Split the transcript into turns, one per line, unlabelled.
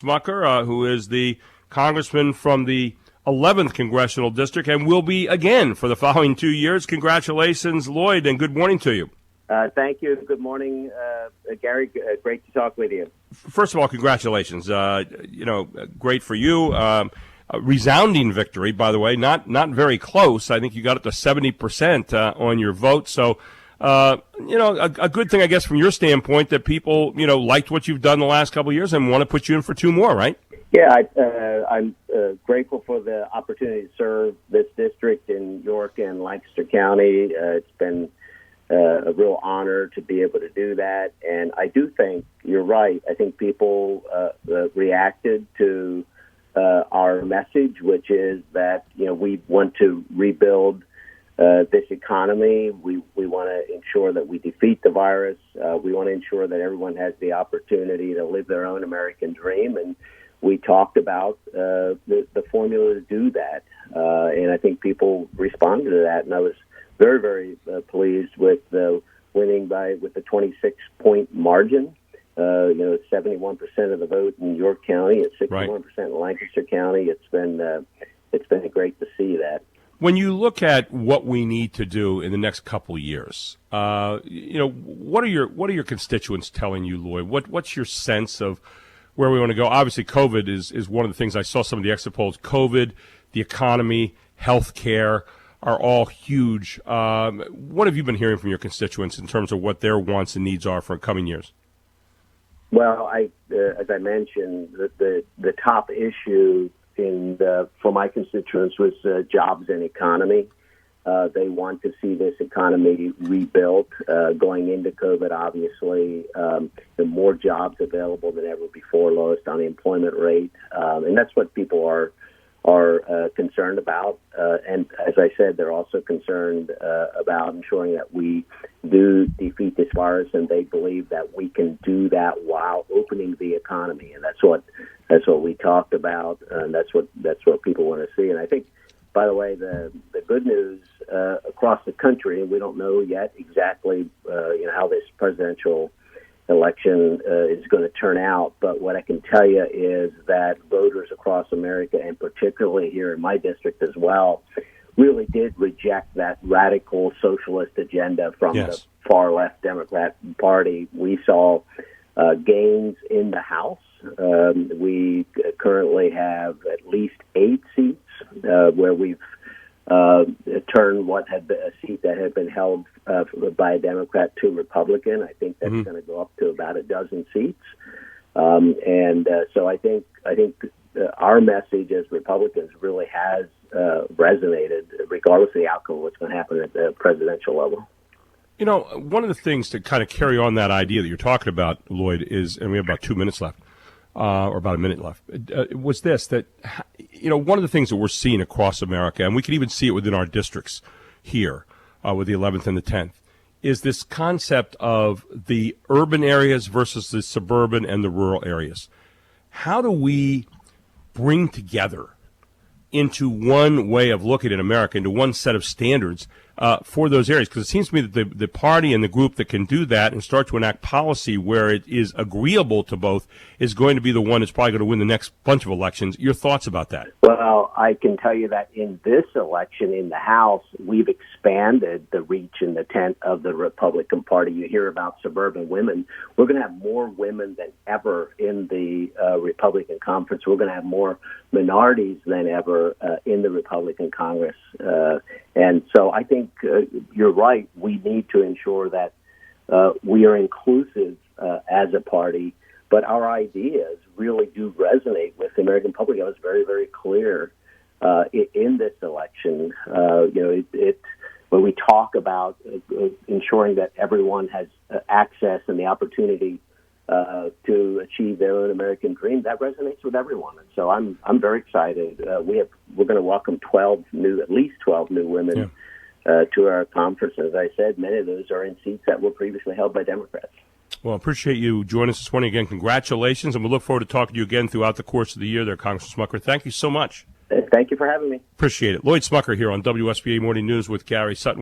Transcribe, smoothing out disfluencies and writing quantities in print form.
Smucker, who is the congressman from the 11th Congressional District and will be again for the following 2 years. Congratulations, Lloyd, and good morning to you.
Thank you. Good morning, Gary. Great to talk with you.
First of all, congratulations. Great for you. A resounding victory, by the way, not very close. I think you got up to 70% on your vote. So, a good thing, I guess, from your standpoint that people, liked what you've done the last couple of years and want to put you in for 2 more, right?
Yeah, I'm grateful for the opportunity to serve this district in York and Lancaster County. It's been a real honor to be able to do that. And I do think you're right. I think people reacted to our message, which is that, we want to rebuild this economy. We want to ensure that we defeat the virus. We want to ensure that everyone has the opportunity to live their own American dream. And we talked about the formula to do that. And I think people responded to that. And I was very, very pleased with winning with the 26-point margin. 71% of the vote in York County, it's 61% in Lancaster County. It's been great to see that.
When you look at what we need to do in the next couple of years, what are your constituents telling you, Lloyd? What's your sense of where we want to go? Obviously, COVID is one of the things. I saw some of the exit polls. COVID, the economy, healthcare are all huge. What have you been hearing from your constituents in terms of what their wants and needs are for coming years?
Well, as I mentioned, the top issue for my constituents was jobs and economy. They want to see this economy rebuilt. Going into COVID, obviously, the more jobs available than ever before, lowest unemployment rate, and that's what people are concerned about. And as I said, they're also concerned about ensuring that we do defeat this virus, and they believe that we can do that while opening the economy. And that's what we talked about, and that's what people want to see. And I think, by the way, the good news across the country, and we don't know yet exactly how this presidential election is going to turn out, but what I can tell you is that voters across America, and particularly here in my district as well, really did reject that radical socialist agenda from the far left Democrat Party. We saw gains in the House. We currently have at least 8 seats where we've turned what had been a seat that had been held by a Democrat to Republican. I think that's going to go up to about a dozen seats. So I think our message as Republicans really has resonated, regardless of the outcome of what's going to happen at the presidential level.
One of the things to kind of carry on that idea that you're talking about, Lloyd, is, and we have about 2 minutes left, or about a minute left, was this, that, one of the things that we're seeing across America, and we can even see it within our districts here with the 11th and the 10th, is this concept of the urban areas versus the suburban and the rural areas. How do we bring together into one way of looking at America, into one set of standards for those areas? Because it seems to me that the party and the group that can do that and start to enact policy where it is agreeable to both is going to be the one that's probably going to win the next bunch of elections. Your thoughts about that?
Well, I can tell you that in this election in the House, we've expanded the reach and the tent of the Republican Party. You hear about suburban women. We're going to have more women than ever in the Republican conference. We're going to have more minorities than ever in the Republican Congress. And so I think you're right. We need to ensure that we are inclusive as a party, but our ideas really do resonate with the American public. I was very, very clear in this election. When we talk about ensuring that everyone has access and the opportunity to achieve their own American dream, that resonates with everyone. And so I'm very excited. We're going to welcome at least 12 new women to our conference. As I said, many of those are in seats that were previously held by Democrats.
Well, I appreciate you joining us this morning. Again, congratulations, and we look forward to talking to you again throughout the course of the year there, Congressman Smucker. Thank you so much.
Thank you for having me.
Appreciate it. Lloyd Smucker here on WSBA Morning News with Gary Sutton.